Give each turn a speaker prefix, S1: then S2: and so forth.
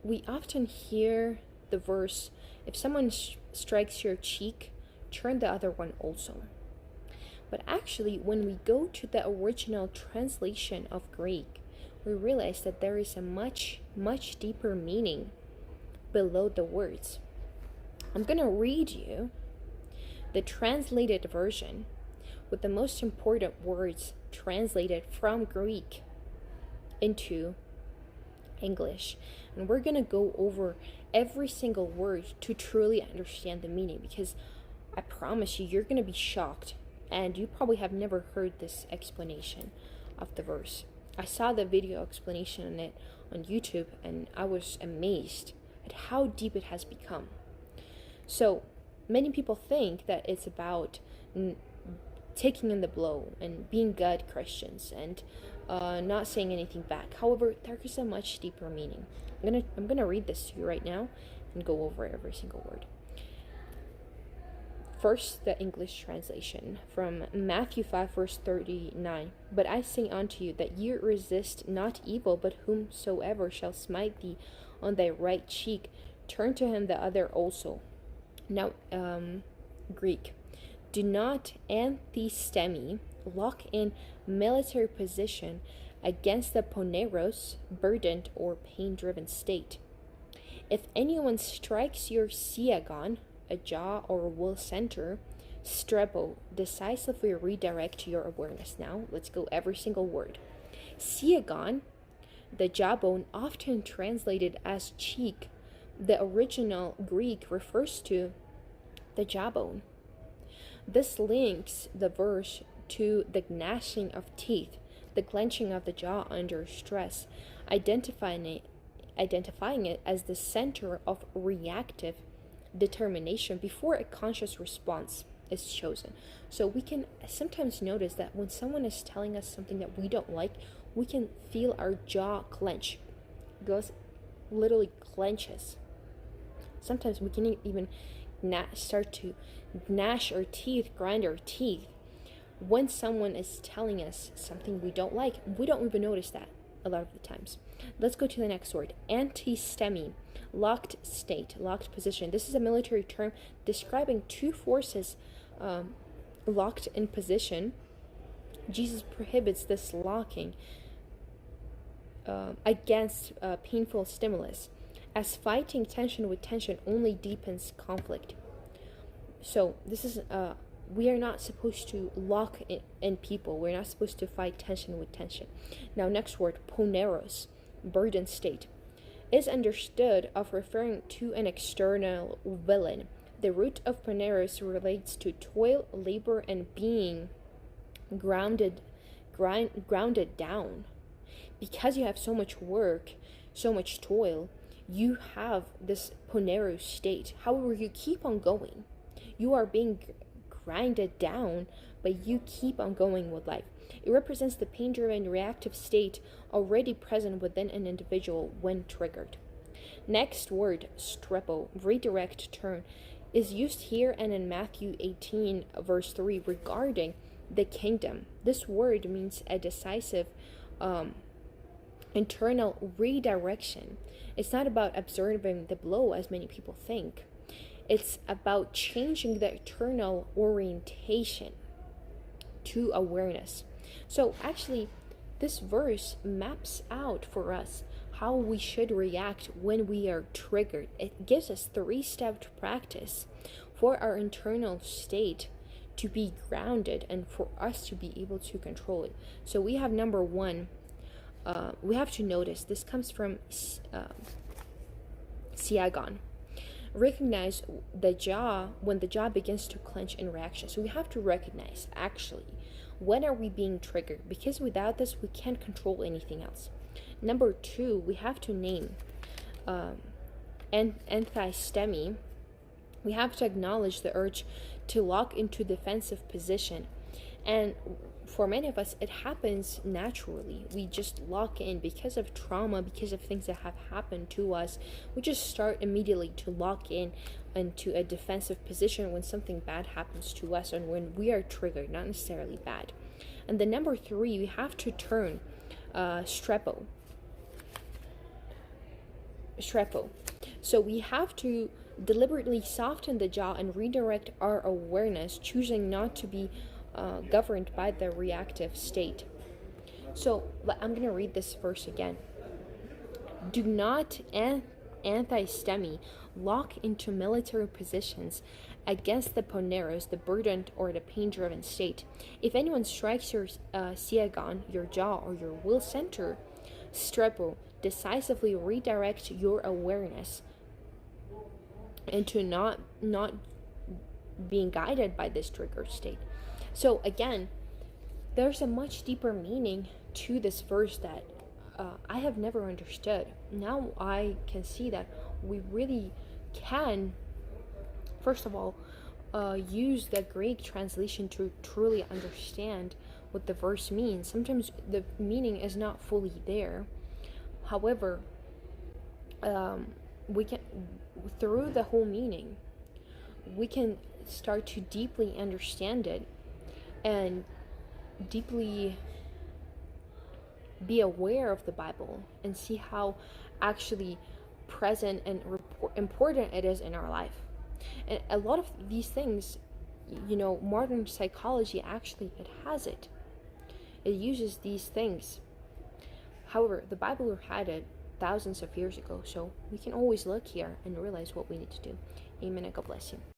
S1: we often hear the verse, if someone strikes your cheek, turn the other one also. But actually, when we go to the original translation of Greek, we realize that there is a much, much deeper meaning below the words. I'm going to read you the translated version with the most important words translated from Greek into English. And we're going to go over every single word to truly understand the meaning, because I promise you, you're going to be shocked, and you probably have never heard this explanation of the verse. I saw the video explanation on it on YouTube, and I was amazed at how deep it has become. So many people think that it's about taking in the blow and being good Christians and not saying anything back. However, there is a much deeper meaning. I'm gonna read this to you right now and go over every single word. First, the English translation from Matthew 5, verse 39. But I say unto you that ye resist not evil, but whomsoever shall smite thee on thy right cheek, turn to him the other also. Now, Greek. Do not anthistemi, lock in military position against the poneros, burdened or pain-driven state. If anyone strikes your sciagon, a jaw or will center, strepo, decisively redirect your awareness. Now, let's go every single word. Sciagon, the jawbone, often translated as cheek. The original Greek refers to the jawbone. This links the verse to the gnashing of teeth, the clenching of the jaw under stress, identifying it as the center of reactive determination before a conscious response is chosen. So we can sometimes notice that when someone is telling us something that we don't like, we can feel our jaw clench. It goes literally clenches. Sometimes we can even start to gnash our teeth, grind our teeth. When someone is telling us something we don't like, we don't even notice that a lot of the times. Let's go to the next word. Antistemi, locked state, locked position. This is a military term describing two forces locked in position. Jesus prohibits this locking against painful stimulus, as fighting tension with tension only deepens conflict. So this is we are not supposed to lock in people. We're not supposed to fight tension with tension. Now, next word, poneros, burden state, is understood of referring to an external villain. The root of poneros relates to toil, labor, and being grounded down. Because you have so much work, so much toil, you have this poneros state. However, you keep on going. You are being grinded down, but you keep on going with life. It represents the pain-driven reactive state already present within an individual when triggered. Next word, strepo, redirect, turn, is used here and in Matthew 18, verse 3, regarding the kingdom. This word means a decisive internal redirection. It's not about absorbing the blow, as many people think. It's about changing the internal orientation to awareness. So actually, this verse maps out for us how we should react when we are triggered. It gives us 3-step practice for our internal state to be grounded and for us to be able to control it. So we have number one, we have to notice, this comes from sciagon. Recognize the jaw when the jaw begins to clench in reaction. So we have to recognize, actually, when are we being triggered? Because without this, we can't control anything else. Number two, we have to name anthistemi. We have to acknowledge the urge to lock into defensive position. And for many of us, it happens naturally. We just lock in because of trauma, because of things that have happened to us. We just start immediately to lock in into a defensive position when something bad happens to us and when we are triggered, not necessarily bad. And the number three, we have to turn strepo. strepo. So we have to deliberately soften the jaw and redirect our awareness, choosing not to be governed by the reactive state. So I'm going to read this verse again. Do not anti-STEMI lock into military positions against the poneros, the burdened or the pain-driven state. If anyone strikes your siegon, your jaw, or your will center, strepo, decisively redirect your awareness into not being guided by this trigger state. So again, there's a much deeper meaning to this verse that I have never understood. Now I can see that we really can, first of all, use the Greek translation to truly understand what the verse means. Sometimes the meaning is not fully there. However, we can, through the whole meaning, we can start to deeply understand it and deeply be aware of the Bible and see how actually present and important it is in our life. And a lot of these things, modern psychology actually, it has it. It uses these things. However, the Bible had it thousands of years ago, so we can always look here and realize what we need to do. Amen, and God bless you.